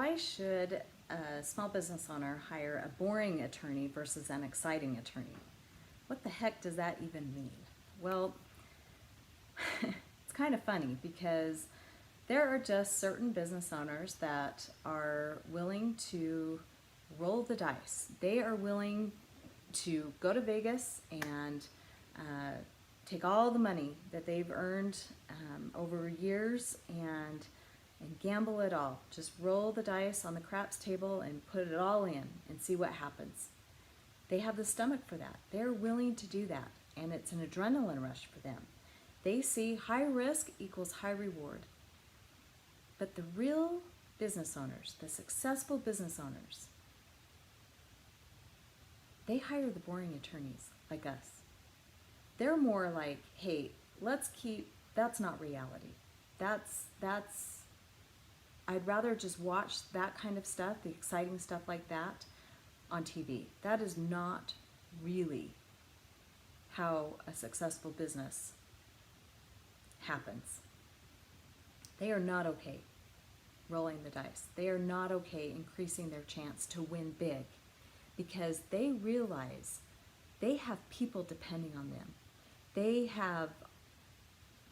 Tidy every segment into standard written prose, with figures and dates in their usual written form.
Why should a small business owner hire a boring attorney versus an exciting attorney? What the heck does that even mean? Well, it's kind of funny because there are just certain business owners that are willing to roll the dice. They are willing to go to Vegas and take all the money that they've earned over years and gamble it all. Just roll the dice on the craps table and put it all in and see what happens. They have the stomach for that. They're willing to do that, and it's an adrenaline rush for them. They see high risk equals high reward. But the real business owners, the successful business owners, they hire the boring attorneys like us. They're more like, hey, that's not reality. I'd rather just watch that kind of stuff, the exciting stuff like that, on TV. That is not really how a successful business happens. They are not okay rolling the dice. They are not okay increasing their chance to win big because they realize they have people depending on them. They have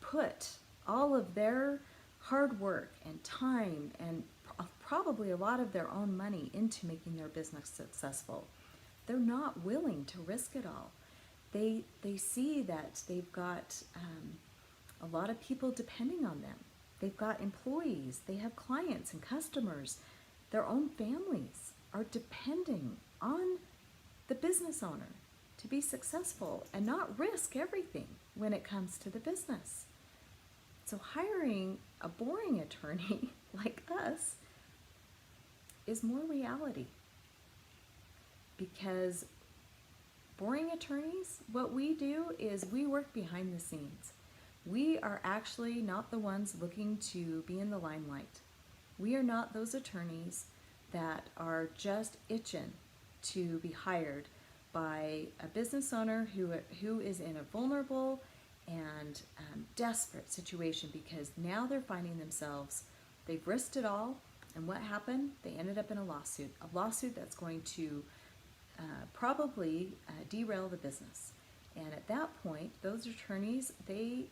put all of their hard work and time and probably a lot of their own money into making their business successful. They're not willing to risk it all. They see that they've got a lot of people depending on them. They've got employees, they have clients and customers. Their own families are depending on the business owner to be successful and not risk everything when it comes to the business. So hiring a boring attorney like us is more reality, because boring attorneys, what we do is we work behind the scenes. We are actually not the ones looking to be in the limelight. We are not those attorneys that are just itching to be hired by a business owner who is in a vulnerable and desperate situation, because now they're finding themselves, they've risked it all, and what happened? They ended up in a lawsuit that's going to probably derail the business. And at that point, those attorneys, they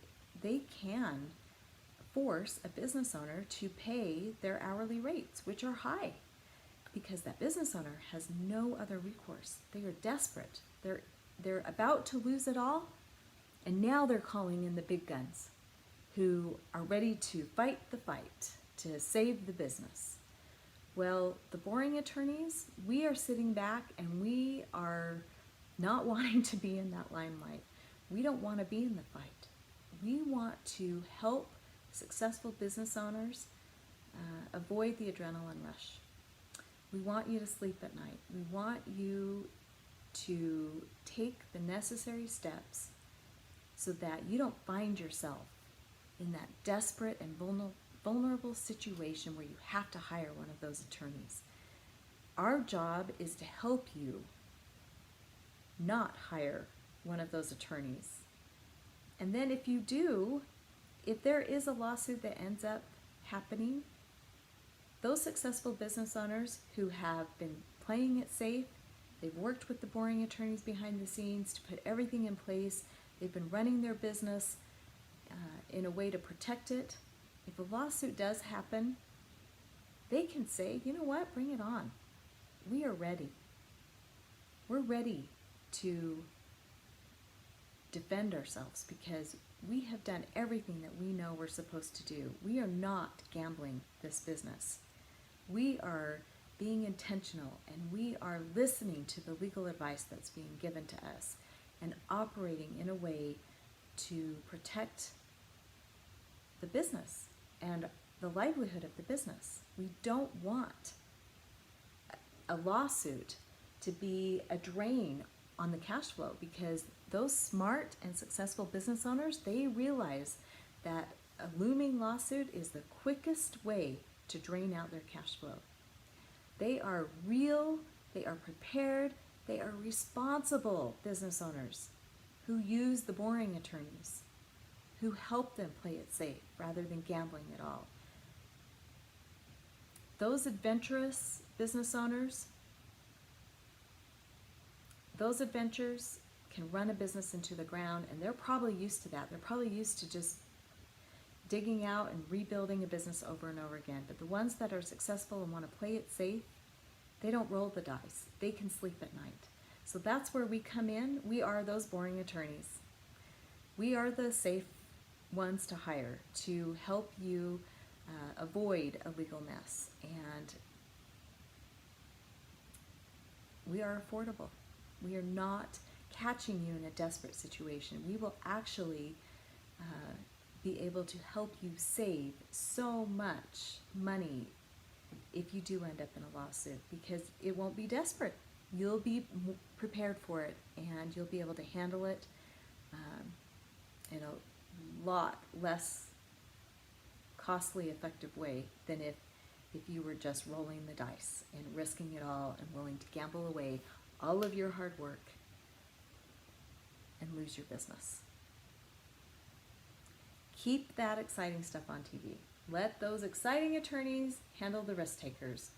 can force a business owner to pay their hourly rates, which are high, because that business owner has no other recourse. They are desperate. They're about to lose it all, and now they're calling in the big guns who are ready to fight the fight to save the business. Well, the boring attorneys, we are sitting back and we are not wanting to be in that limelight. We don't want to be in the fight. We want to help successful business owners avoid the adrenaline rush. We want you to sleep at night. We want you to take the necessary steps so that you don't find yourself in that desperate and vulnerable situation where you have to hire one of those attorneys. Our job is to help you not hire one of those attorneys. And then if you do, if there is a lawsuit that ends up happening, those successful business owners who have been playing it safe, they've worked with the boring attorneys behind the scenes to put everything in place, they've been running their business in a way to protect it. If a lawsuit does happen, they can say, you know what, bring it on. We are ready. We're ready to defend ourselves because we have done everything that we know we're supposed to do. We are not gambling this business. We are being intentional, and we are listening to the legal advice that's being given to us and operating in a way to protect the business and the livelihood of the business. We don't want a lawsuit to be a drain on the cash flow, because those smart and successful business owners, they realize that a looming lawsuit is the quickest way to drain out their cash flow. They are real, they are prepared, they are responsible business owners who use the boring attorneys, who help them play it safe rather than gambling it all. those adventurous business owners, those adventures can run a business into the ground, and they're probably used to that. They're probably used to just digging out and rebuilding a business over and over again. But the ones that are successful and want to play it safe, they don't roll the dice. They can sleep at night. So that's where we come in. We are those boring attorneys. We are the safe ones to hire to help you avoid a legal mess. And we are affordable. We are not catching you in a desperate situation. We will actually be able to help you save so much money if you do end up in a lawsuit, because it won't be desperate. You'll be prepared for it, and you'll be able to handle it in a lot less costly, effective way than if you were just rolling the dice and risking it all and willing to gamble away all of your hard work and lose your business. Keep that exciting stuff on TV. Let those exciting attorneys handle the risk takers.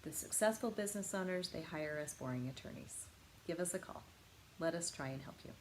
The successful business owners, they hire us boring attorneys. Give us a call. Let us try and help you.